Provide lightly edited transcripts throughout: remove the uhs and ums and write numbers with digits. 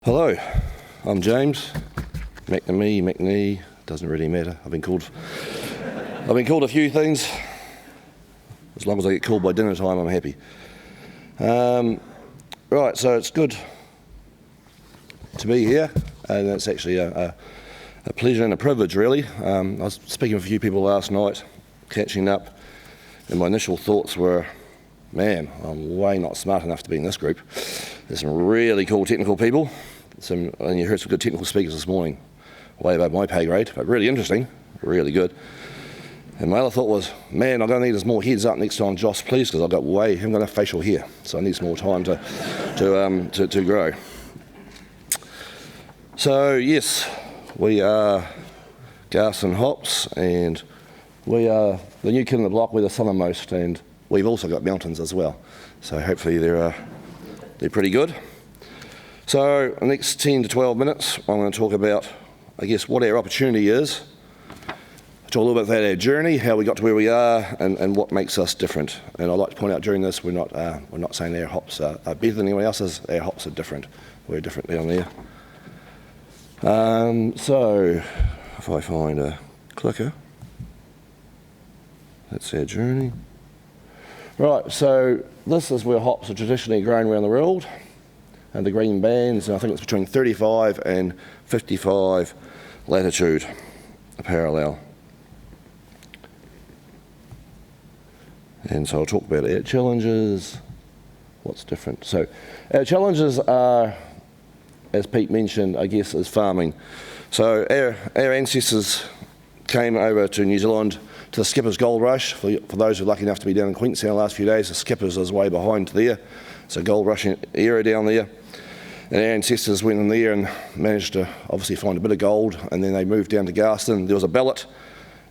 Hello, I'm James. McNamee, doesn't really matter. I've been called a few things. As long as I get called by dinner time, I'm happy. Right, so it's good to be here, and it's actually a pleasure and a privilege, really. I was speaking with a few people last night, catching up, and my initial thoughts were, man, I'm way not smart enough to be in this group. There's some really cool technical people, and you heard some good technical speakers this morning, way above my pay grade, but really interesting, really good. And my other thought was, man, I'm going to need some more heads up next time, Joss, please, because haven't got enough facial hair, so I need some more time to grow. So yes, we are Garson Hops, and we are the new kid on the block. We're the southernmost, and we've also got mountains as well. So hopefully they're pretty good. So the next 10 to 12 minutes, I'm going to talk about, I guess, what our opportunity is. Talk a little bit about our journey, how we got to where we are, and what makes us different. And I'd like to point out during this, we're not saying our hops are better than anyone else's. Our hops are different. We're different down there. So if I find a clicker, that's our journey. Right, so this is where hops are traditionally grown around the world, and the green bands, and I think it's between 35 and 55 latitude, a parallel. And so I'll talk about our challenges, what's different. So our challenges are, as Pete mentioned, I guess, is farming. So our ancestors came over to New Zealand to the Skippers Gold Rush. For those who are lucky enough to be down in Queensland the last few days, the Skippers is way behind there. It's a gold rush area down there. And our ancestors went in there and managed to obviously find a bit of gold, and then they moved down to Garston. There was a ballot,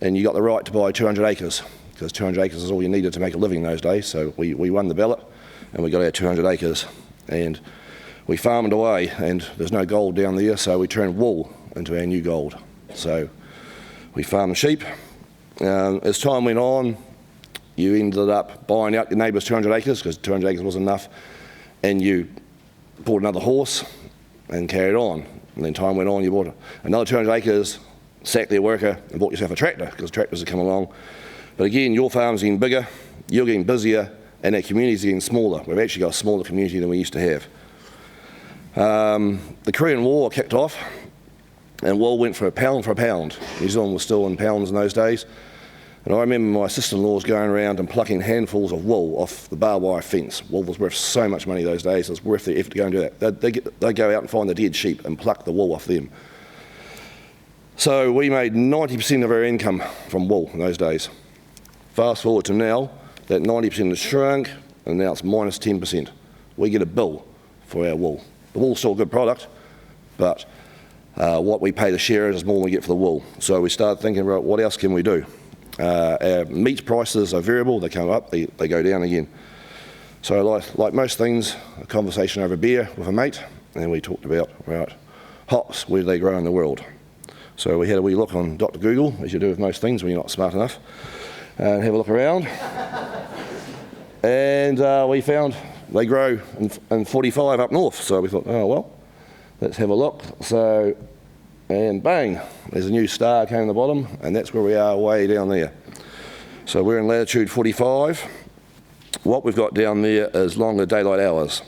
and you got the right to buy 200 acres, because 200 acres is all you needed to make a living those days. So we won the ballot, and we got our 200 acres. And we farmed away, and there's no gold down there, so we turned wool into our new gold. So we farmed sheep. As time went on, you ended up buying out your neighbour's 200 acres, because 200 acres wasn't enough, and you bought another horse and carried on. And then time went on, you bought another 200 acres, sacked their worker, and bought yourself a tractor, because tractors had come along. But again, your farm's getting bigger, you're getting busier, and our community's getting smaller. We've actually got a smaller community than we used to have. The Korean War kicked off, and wool went for a pound. New Zealand was still in pounds in those days. And I remember my sister-in-laws going around and plucking handfuls of wool off the barbed wire fence. Wool was worth so much money those days, it was worth the effort to go and do that. They'd go out and find the dead sheep and pluck the wool off them. So we made 90% of our income from wool in those days. Fast forward to now, that 90% has shrunk, and now it's minus 10%. We get a bill for our wool. The wool's still a good product, but what we pay the shearers is more than we get for the wool. So we started thinking about what else can we do. Our meat prices are variable, they come up, they go down again. So like most things, a conversation over beer with a mate, and we talked about, right, hops, where do they grow in the world? So we had a wee look on Dr. Google, as you do with most things when you're not smart enough, and have a look around. And we found they grow in 45 up north, so we thought, oh well, let's have a look. So, and bang, there's a new star came in the bottom, and that's where we are, way down there. So we're in latitude 45. What we've got down there is longer daylight hours.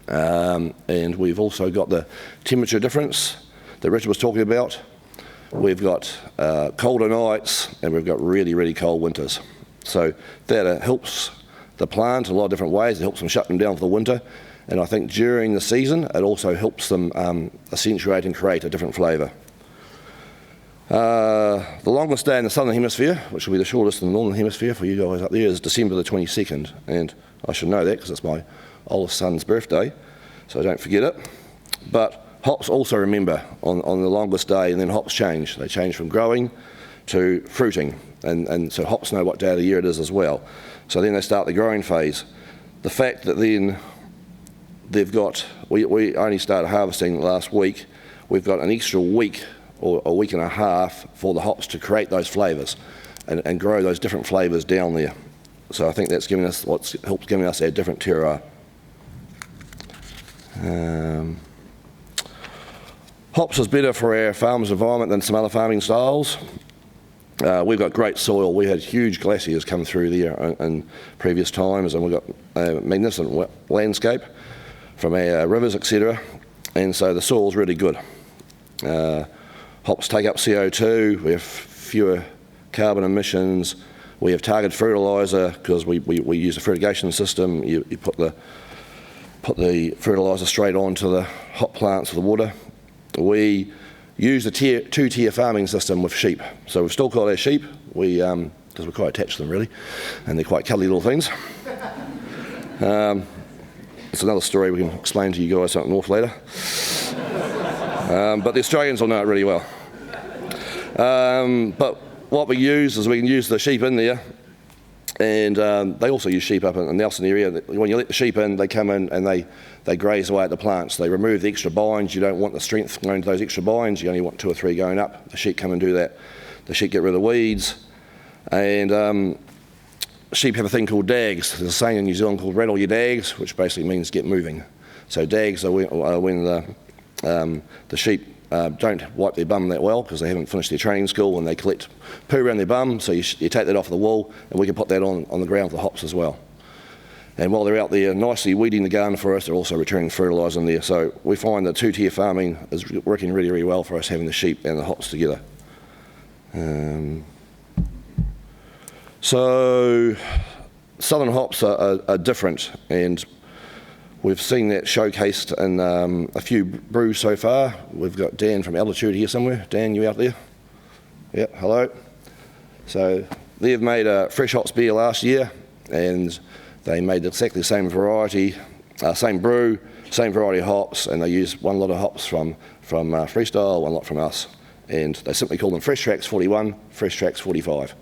And we've also got the temperature difference that Richard was talking about. We've got colder nights, and we've got really, really cold winters. So that helps the plant in a lot of different ways. It helps them shut them down for the winter. And I think during the season, it also helps them accentuate and create a different flavour. The longest day in the southern hemisphere, which will be the shortest in the northern hemisphere for you guys up there, is December the 22nd. And I should know that because it's my oldest son's birthday, so don't forget it. But hops also remember on the longest day, and then hops change. They change from growing to fruiting. And so hops know what day of the year it is as well. So then they start the growing phase. The fact that then they've got, we only started harvesting last week, we've got an extra week or a week and a half for the hops to create those flavours and grow those different flavours down there. So I think that's giving us what's helped giving us our different terroir. Hops is better for our farm's environment than some other farming styles. We've got great soil. We had huge glaciers come through there in previous times, and we've got a magnificent landscape from our rivers, etc. And so the soil's really good. Hops take up CO2, we have fewer carbon emissions, we have targeted fertiliser because we use a fertigation system. You put the fertiliser straight onto the hop plants with the water. We use a two-tier farming system with sheep. So we've still got our sheep, because we're quite attached to them really, and they're quite cuddly little things. It's another story we can explain to you guys up north later. But the Australians will know it really well. But what we use is we can use the sheep in there, and they also use sheep up in the Nelson area. When you let the sheep in, they come in and they graze away at the plants. They remove the extra binds. You don't want the strength going to those extra binds. You only want 2 or 3 going up. The sheep come and do that. The sheep get rid of the weeds. And sheep have a thing called dags. There's a saying in New Zealand called rattle your dags, which basically means get moving. So dags are when the sheep don't wipe their bum that well because they haven't finished their training school, and they collect poo around their bum, so you take that off the wool, and we can put that on the ground with the hops as well. And while they're out there nicely weeding the garden for us, they're also returning fertiliser in there. So we find that two-tier farming is working really, really well for us, having the sheep and the hops together. So southern hops are different, and we've seen that showcased in a few brews so far. We've got Dan from Altitude here somewhere. Dan, you out there? Yeah, hello. So they've made a fresh hops beer last year, and they made exactly the same variety, same brew, same variety of hops, and they used one lot of hops from Freestyle, one lot from us. And they simply call them Fresh Tracks 41, Fresh Tracks 45.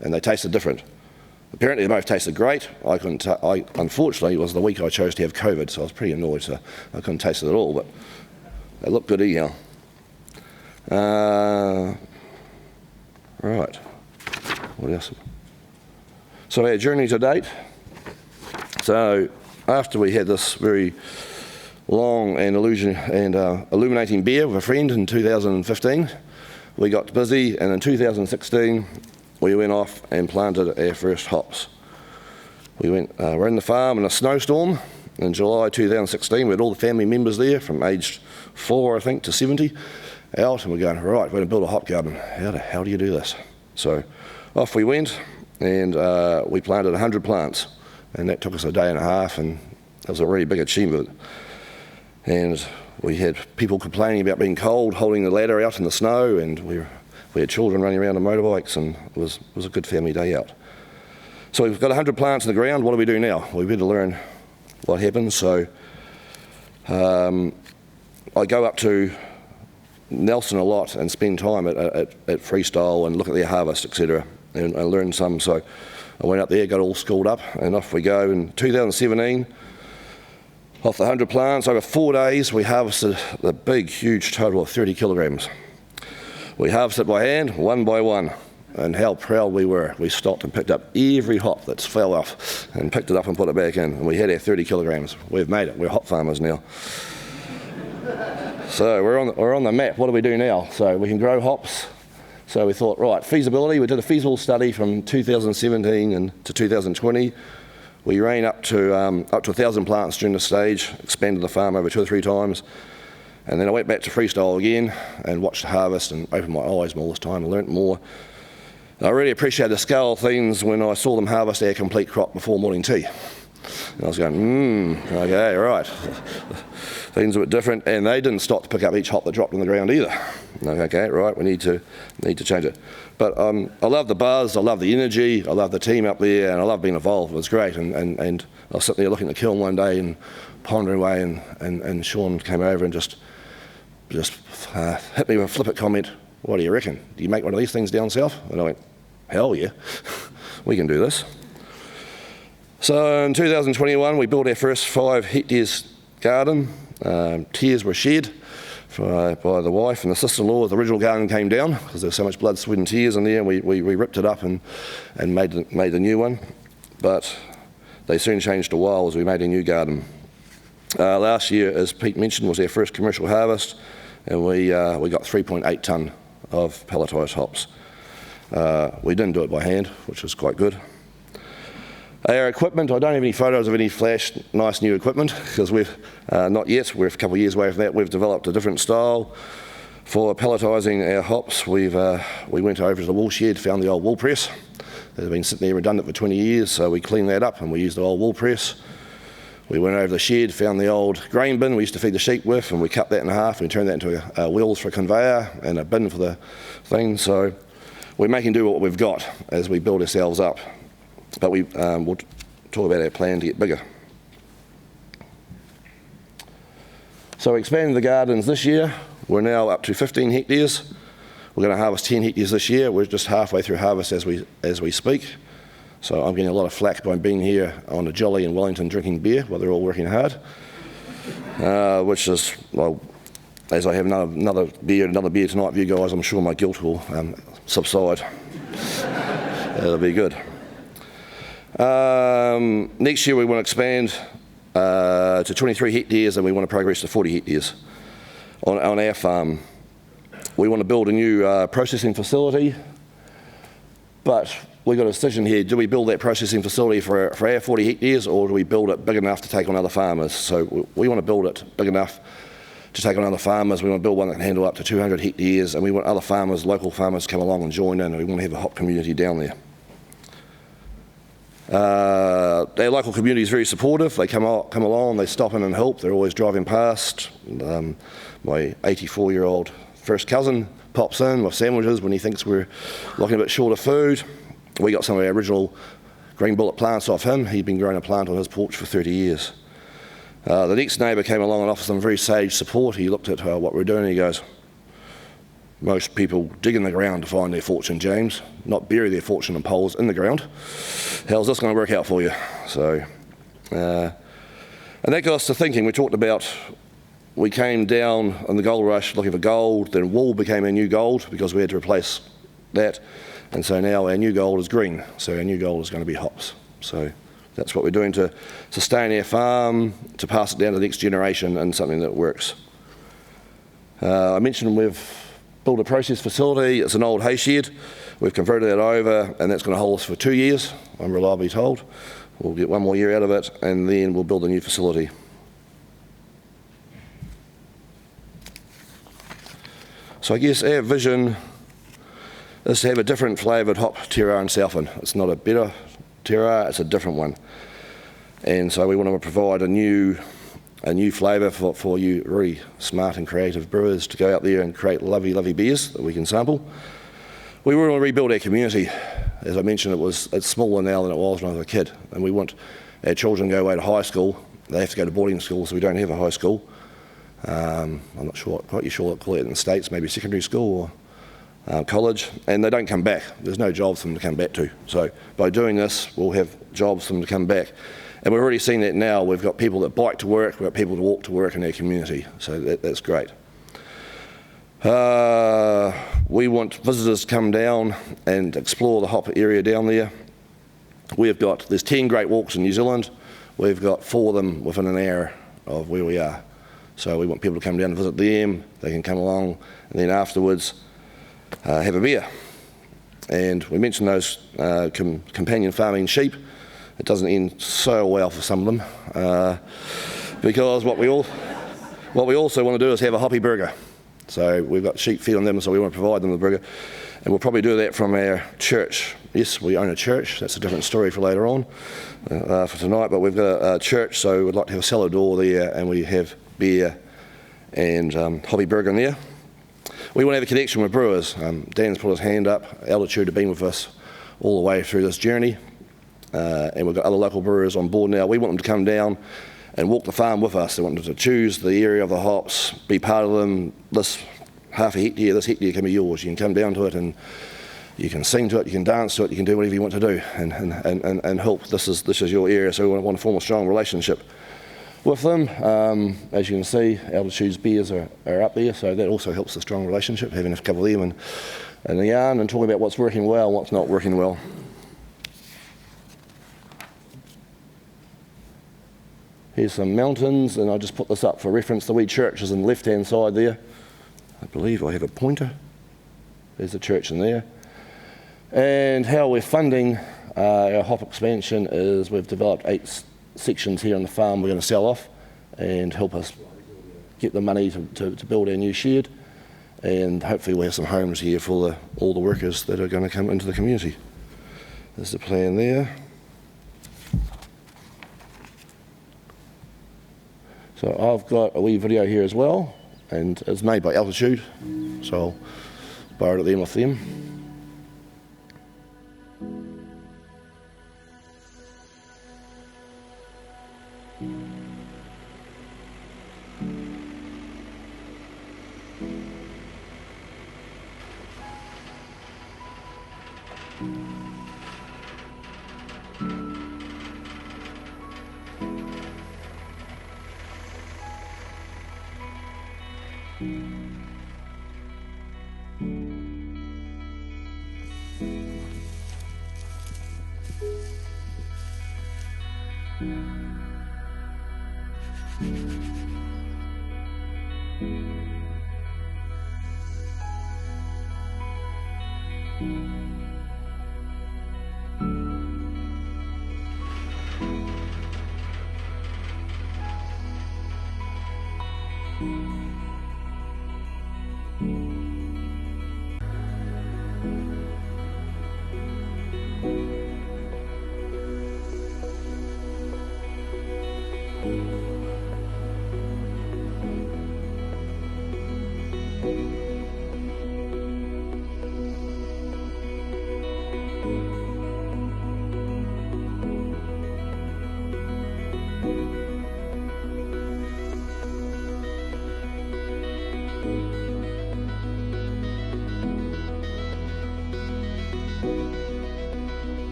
And they tasted different. Apparently they both tasted great. Unfortunately, it was the week I chose to have COVID, so I was pretty annoyed, so I couldn't taste it at all, but they look good anyhow. Right, what else? So our journey to date. So after we had this very long and illuminating beer with a friend in 2015, we got busy, and in 2016, we went off and planted our first hops. We were in the farm in a snowstorm in July 2016. We had all the family members there from aged 4, I think, to 70 out, and we're going, right, we're going to build a hop garden. How the hell do you do this? So off we went, and we planted 100 plants, and that took us a day and a half, and that was a really big achievement. And we had people complaining about being cold, holding the ladder out in the snow, and we had children running around on motorbikes, and it was a good family day out. So we've got 100 plants in the ground. What do we do now? We better learn what happens. So I go up to Nelson a lot and spend time at Freestyle and look at their harvest, etc., and learn some. So I went up there, got all schooled up, and off we go. In 2017, off the 100 plants, over 4 days, we harvested the big, huge total of 30 kilograms. We harvested by hand, one by one, and how proud we were. We stopped and picked up every hop that's fell off and picked it up and put it back in, and we had our 30 kilograms. We've made it. We're hop farmers now. So we're on the map. What do we do now? So we can grow hops. So we thought, right, feasibility. We did a feasible study from 2017 and to 2020. We ran up to 1,000 plants during the stage, expanded the farm over 2 or 3 times. And then I went back to Freestyle again and watched the harvest and opened my eyes all this time and learnt more. I really appreciated the scale of things when I saw them harvest our complete crop before morning tea. And I was going, okay, right. Things are a bit different, and they didn't stop to pick up each hop that dropped on the ground either. Okay, right, we need to change it. But I love the buzz, I love the energy, I love the team up there, and I love being involved. It was great, and I was sitting there looking at the kiln one day and pondering away, and Sean came over and just hit me with a flippant comment. What do you reckon? Do you make one of these things down south? And I went, hell yeah, we can do this. So in 2021, we built our first 5 hectares garden. Tears were shed by the wife and the sister-in-law. The original garden came down because there was so much blood, sweat and tears in there, and we ripped it up and made the new one. But they soon changed to wild as we made a new garden. Last year, as Pete mentioned, was our first commercial harvest, and we got 3.8 tonne of palletised hops. We didn't do it by hand, which was quite good. Our equipment, I don't have any photos of any flash, nice new equipment, because we've, not yet, we're a couple of years away from that. We've developed a different style for palletising our hops. We went over to the wool shed, found the old wool press that had been sitting there redundant for 20 years, so we cleaned that up and we used the old wool press. We went over the shed, found the old grain bin we used to feed the sheep with, and we cut that in half and we turned that into wheels for a conveyor and a bin for the thing. So we're making do what we've got as we build ourselves up. But we'll talk about our plan to get bigger. So expanding the gardens this year, we're now up to 15 hectares. We're going to harvest 10 hectares this year. We're just halfway through harvest as we speak. So I'm getting a lot of flack by being here on a jolly in Wellington drinking beer while they're all working hard. Which is, well, as I have another beer tonight with you guys, I'm sure my guilt will subside. That'll be good. Next year we want to expand to 23 hectares and we want to progress to 40 hectares on our farm. We want to build a new processing facility, but we've got a decision here. Do we build that processing facility for our 40 hectares, or do we build it big enough to take on other farmers? So we want to build it big enough to take on other farmers. We want to build one that can handle up to 200 hectares, and we want other farmers, local farmers, to come along and join in, and we want to have a hop community down there. Our local community is very supportive. They come along, they stop in and help. They're always driving past. My 84-year-old first cousin pops in with sandwiches when he thinks we're looking a bit short of food. We got some of our original green bullet plants off him. He'd been growing a plant on his porch for 30 years. The next neighbour came along and offered some very sage support. He looked at what we were doing and he goes, "Most people dig in the ground to find their fortune, James, not bury their fortune in poles in the ground. How's this going to work out for you?" So, and that got us to thinking. We came down in the gold rush looking for gold, then wool became our new gold because we had to replace that. And so now our new gold is green, so our new gold is going to be hops. So that's what we're doing to sustain our farm, to pass it down to the next generation and something that works. I mentioned we've built a process facility. It's an old hay shed. We've converted that over, and that's going to hold us for 2 years, I'm reliably told. We'll get 1 more year out of it, and then we'll build a new facility. So I guess our vision is to have a different flavoured hop terroir in Southland. It's not a better terroir, it's a different one. And so we want to provide a new flavour for you really smart and creative brewers to go out there and create lovely, lovely beers that we can sample. We want to rebuild our community. As I mentioned, it's smaller now than it was when I was a kid, and we want our children to go away to high school. They have to go to boarding school, so we don't have a high school. I'm not sure what you call it in the States, maybe secondary school or college, and they don't come back. There's no jobs for them to come back to. So by doing this, we'll have jobs for them to come back. And we're already seeing that now. We've got people that bike to work, we've got people to walk to work in our community, so that's great. We want visitors to come down and explore the hop area down there. There's 10 great walks in New Zealand. We've got 4 of them within an hour of where we are. So we want people to come down and visit them. They can come along and then afterwards have a beer. And we mentioned those companion farming sheep. It doesn't end so well for some of them because what we also want to do is have a Hāpi burger. So we've got sheep feed on them, so we want to provide them the burger. And we'll probably do that from our church. Yes, we own a church. That's a different story for later on for tonight. But we've got a church, so we'd like to have a cellar door there, and we have beer and Hāpi burger in there. We want to have a connection with brewers. Dan's put his hand up. Altitude have been with us all the way through this journey. And we've got other local brewers on board now. We want them to come down and walk the farm with us. They want them to choose the area of the hops, be part of them. This half a hectare, this hectare can be yours. You can come down to it and you can sing to it, you can dance to it, you can do whatever you want to do and help. This is your area, so we want to form a strong relationship with them. As you can see, Altitude's beers are up there, so that also helps the strong relationship, having a couple of them and a yarn and talking about what's working well and what's not working well. Here's some mountains, and I just put this up for reference. The wee church is on the left-hand side there. I believe I have a pointer. There's a church in there. And how we're funding our hop expansion is we've developed 8 sections here on the farm we're going to sell off and help us get the money to build our new shed. And hopefully we'll have some homes here for all the workers that are going to come into the community. There's the plan there. So I've got a wee video here as well, and it's made by Altitude, so I'll borrow it then with them.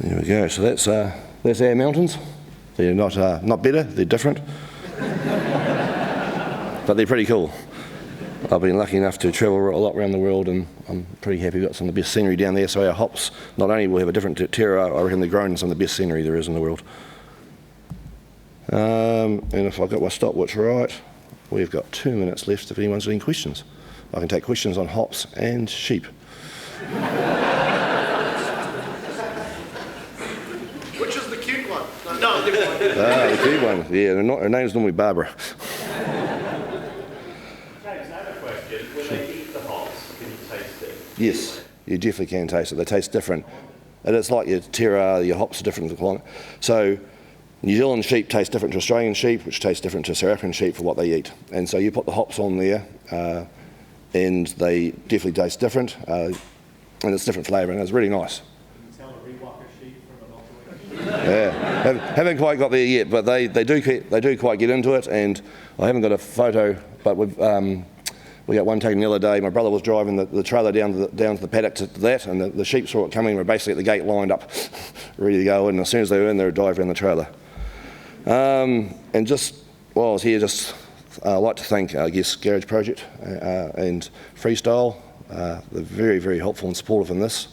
There we go. So that's our mountains. They're not better. They're different, but they're pretty cool. I've been lucky enough to travel a lot around the world, and I'm pretty happy we've got some of the best scenery down there. So our hops not only will have a different terroir, I reckon they're grown in some of the best scenery there is in the world. And if I've got my stopwatch right, we've got 2 minutes left if anyone's got any questions. I can take questions on hops and sheep. Which is the cute one? No, different one. The cute one. Yeah, her name's normally Barbara. James, I have a question. When they eat the hops, can you taste it? Yes, you definitely can taste it. They taste different. And it's like your terroir, your hops are different to the climate. So New Zealand sheep taste different to Australian sheep, which taste different to South African sheep for what they eat. And so you put the hops on there, and they definitely taste different, and it's different flavour, and it's really nice. Can you tell a Rewalker sheep from an Ottoman? Yeah, haven't quite got there yet, but they do quite get into it, and I haven't got a photo, but we got one taken the other day. My brother was driving the trailer down to the paddock to that, and the sheep saw it coming. We're basically at the gate lined up, ready to go, and as soon as they were in, they would dive around the trailer. And just while I was here, I'd like to thank, Garage Project and Freestyle. They're very, very helpful and supportive in this.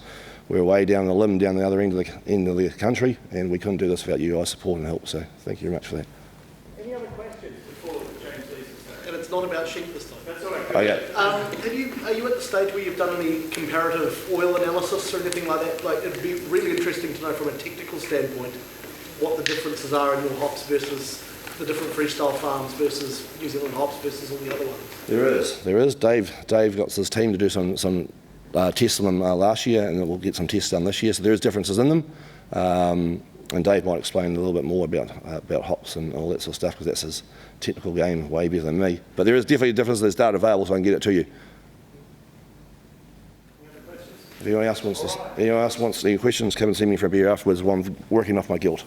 We're way down the limb, down the other end of the country, and we couldn't do this without you guys' support and help, so thank you very much for that. Any other questions before James leaves us? And it's not about sheep this time. That's all right. Okay. Are you at the stage where you've done any comparative oil analysis or anything like that? Like, it'd be really interesting to know from a technical standpoint what the differences are in your hops versus the different freestyle farms versus New Zealand hops versus all the other ones. There is. Dave got his team to do some tests on them last year, and we'll get some tests done this year. So there is differences in them, and Dave might explain a little bit more about hops and all that sort of stuff, because that's his technical game way better than me. But there is definitely a difference. There's data available, so I can get it to you. If anyone else wants any questions, come and see me for a beer afterwards while I'm working off my guilt.